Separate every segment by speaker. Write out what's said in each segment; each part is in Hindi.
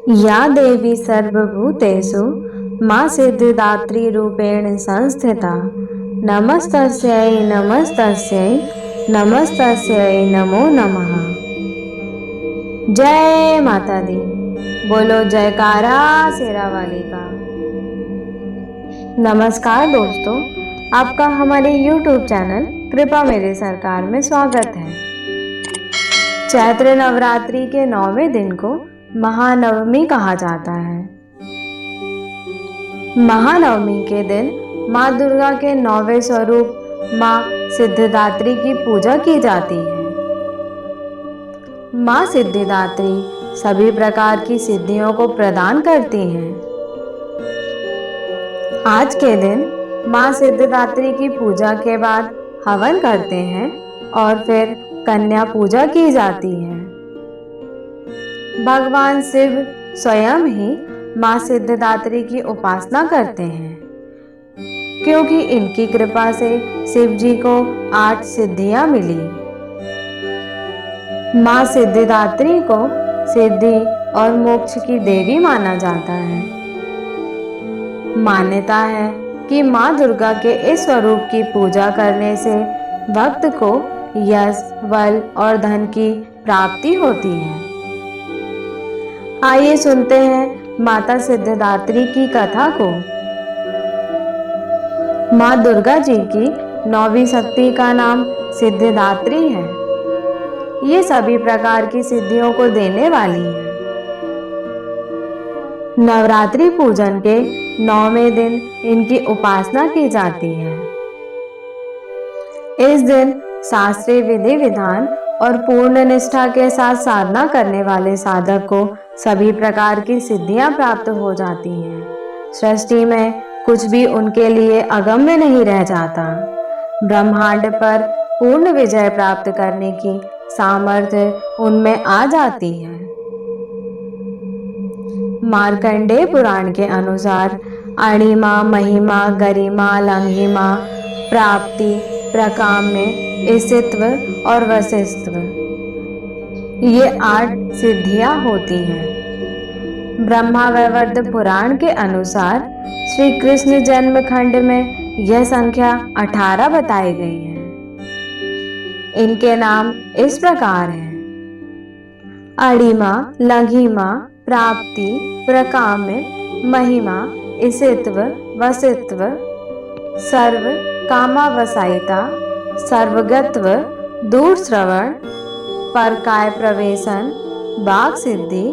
Speaker 1: या देवी सर्वभूतेषु मां सिद्धिदात्री रूपेण संस्थिता नमस्तस्यै नमस्तस्यै नमस्तस्यै नमो नमः। जय माता दी। बोलो जयकारा शेरा वाली का। नमस्कार दोस्तों, आपका हमारे YouTube चैनल कृपा मेरे सरकार में स्वागत है। चैत्र नवरात्रि के 9वें दिन को महानवमी कहा जाता है। महानवमी के दिन माँ दुर्गा के 9वें स्वरूप माँ सिद्धिदात्री की पूजा की जाती है। माँ सिद्धिदात्री सभी प्रकार की सिद्धियों को प्रदान करती हैं। आज के दिन माँ सिद्धिदात्री की पूजा के बाद हवन करते हैं और फिर कन्या पूजा की जाती है। भगवान शिव स्वयं ही माँ सिद्धिदात्री की उपासना करते हैं, क्योंकि इनकी कृपा से शिव जी को 8 सिद्धियां मिली। माँ सिद्धिदात्री को सिद्धि और मोक्ष की देवी माना जाता है। मान्यता है कि माँ दुर्गा के इस स्वरूप की पूजा करने से भक्त को यश, बल और धन की प्राप्ति होती है। आइए सुनते हैं माता सिद्धिदात्री की कथा को। माँ दुर्गा जी की 9वीं शक्ति का नाम सिद्धिदात्री है। ये सभी प्रकार की सिद्धियों को देने वाली है। नवरात्रि पूजन के 9वें दिन इनकी उपासना की जाती है। इस दिन शास्त्रीय विधि विधान और पूर्ण निष्ठा के साथ साधना करने वाले साधक को सभी प्रकार की सिद्धियां प्राप्त हो जाती हैं। सृष्टि में कुछ भी उनके लिए अगम्य नहीं रह जाता। ब्रह्मांड पर पूर्ण विजय प्राप्त करने की सामर्थ्य उनमें आ जाती है। मार्कंडेय पुराण के अनुसार अणिमा, महिमा, गरिमा, लंघिमा, प्राप्ति, प्रकाम्य, ईशित्व और वशिष्ठत्व, ये 8 सिद्धियां होती हैं। ब्रह्मा वैवर्त पुराण के अनुसार श्री कृष्ण जन्म खंड में यह संख्या 18 बताई गई है। इनके नाम इस प्रकार हैं: अणिमा, लंघिमा, प्राप्ति, प्रकाम्य, महिमा, ईशित्व, वशित्व, सर्व कामावसायिता, सर्वगत्व, दूर श्रवण, परकाय प्रवेशन, वाक् सिद्धि,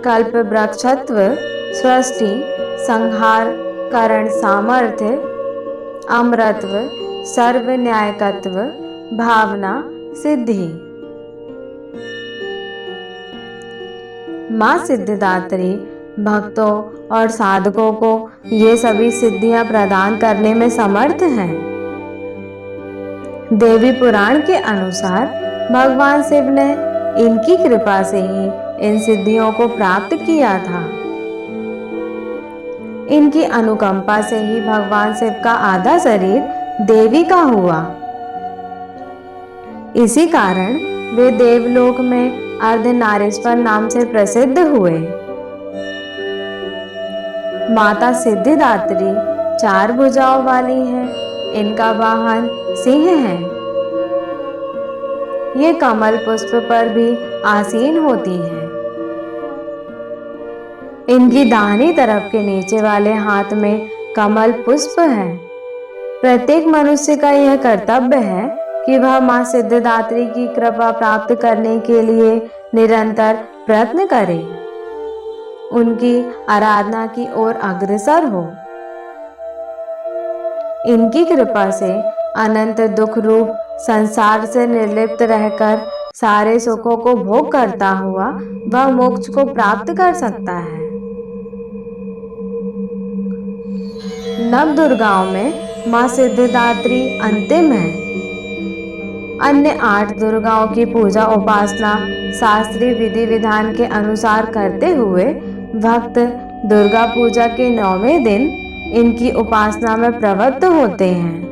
Speaker 1: कल्प वृक्षत्व, सृष्टि संहार, करण सामर्थ्य, अमरत्व, सर्व न्यायकत्व, भावना सिद्धि। माँ सिद्धिदात्री भक्तों और साधकों को ये सभी सिद्धियां प्रदान करने में समर्थ हैं। देवी पुराण के अनुसार भगवान शिव ने इनकी कृपा से ही इन सिद्धियों को प्राप्त किया था। इनकी अनुकंपा से ही भगवान शिव का आधा शरीर देवी का हुआ। इसी कारण वे देवलोक में अर्धनारीश्वर नाम से प्रसिद्ध हुए। माता सिद्धिदात्री 4 भुजाओं वाली है। इनका वाहन सिंह है। ये कमल पुष्प पर भी आसीन होती है। इनकी दाहिनी तरफ के नीचे वाले हाथ में कमल पुष्प है। प्रत्येक मनुष्य का यह कर्तव्य है कि वह माँ सिद्धिदात्री की कृपा प्राप्त करने के लिए निरंतर प्रयत्न करे, उनकी आराधना की ओर अग्रसर हो। इनकी कृपा से अनंत दुख रूप संसार से निर्लिप्त रहकर सारे सुखों को भोग करता हुआ वह मोक्ष को प्राप्त कर सकता है। नव दुर्गाओं में माँ सिद्धिदात्री अंतिम है। अन्य 8 दुर्गाओं की पूजा उपासना शास्त्रीय विधि विधान के अनुसार करते हुए भक्त दुर्गा पूजा के 9वें दिन इनकी उपासना में प्रवृत्त होते हैं।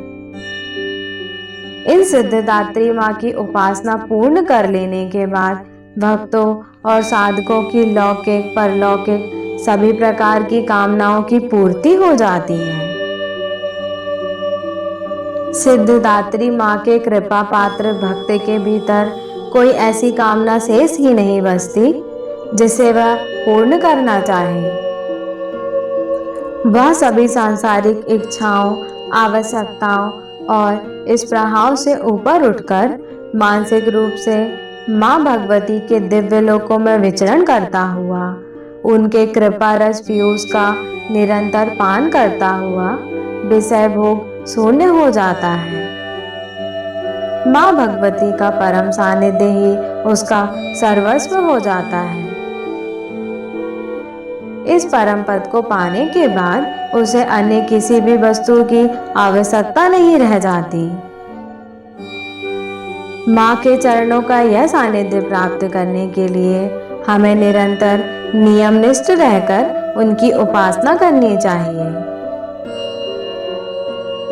Speaker 1: इन सिद्धिदात्री माँ की उपासना पूर्ण कर लेने के बाद भक्तों और साधकों की लौकिक परलौकिक सभी प्रकार की कामनाओं की पूर्ति हो जाती है। सिद्धदात्री माँ के कृपा पात्र भक्त के भीतर कोई ऐसी कामना शेष ही नहीं बचती जिसे वह पूर्ण करना चाहे। वह सभी सांसारिक इच्छाओं, आवश्यकताओं और इस प्रभाव से ऊपर उठकर मानसिक रूप से माँ भगवती के दिव्य लोकों में विचरण करता हुआ, उनके कृपा रस पीयूष का निरंतर पान करता हुआ विषय भोग शून्य हो जाता है। माँ भगवती का परम सानिध्य ही उसका सर्वस्व हो जाता है। इस परम पद को पाने के बाद उसे अन्य किसी भी वस्तु की आवश्यकता नहीं रह जाती। माँ के चरणों का यह सानिध्य प्राप्त करने के लिए हमें निरंतर नियमनिष्ठ रहकर उनकी उपासना करनी चाहिए।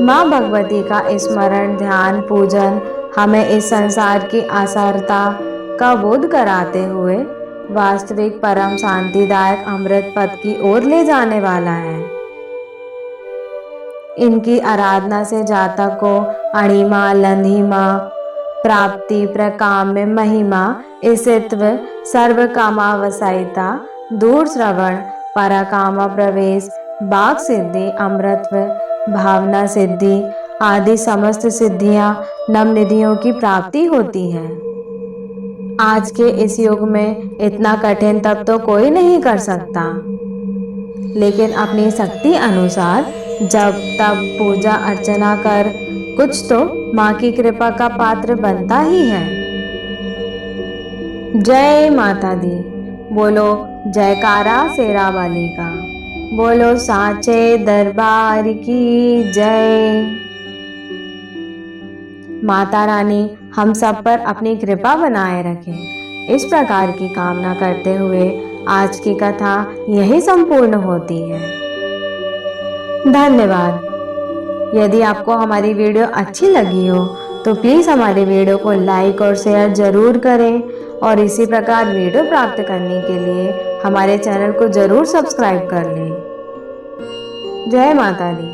Speaker 1: माँ भगवती का स्मरण, ध्यान, पूजन हमें इस संसार की आसारता का बोध कराते हुए वास्तविक परम शांतिदायक अमृत पद की ओर ले जाने वाला है। इनकी आराधना से जातक को अणिमा, लंधिमा, प्राप्ति, प्रकाम्य, महिमा, ईशित्व, सर्व कामावसायिता, दूर श्रवण, पराकामा प्रवेश, वाक सिद्धि, अमृतत्व, भावना सिद्धि आदि समस्त सिद्धियां नवनिधियों की प्राप्ति होती है। आज के इस युग में इतना कठिन तप तो कोई नहीं कर सकता, लेकिन अपनी शक्ति अनुसार जब तब पूजा अर्चना कर कुछ तो माँ की कृपा का पात्र बनता ही है। जय माता दी। बोलो जयकारा शेरा वाली का। बोलो साचे दरबार की जय। माता रानी हम सब पर अपनी कृपा बनाए रखें। इस प्रकार की कामना करते हुए आज की कथा यही संपूर्ण होती है। धन्यवाद। यदि आपको हमारी वीडियो अच्छी लगी हो तो प्लीज़ हमारे वीडियो को लाइक और शेयर जरूर करें और इसी प्रकार वीडियो प्राप्त करने के लिए हमारे चैनल को जरूर सब्सक्राइब कर लें। जय माता दी।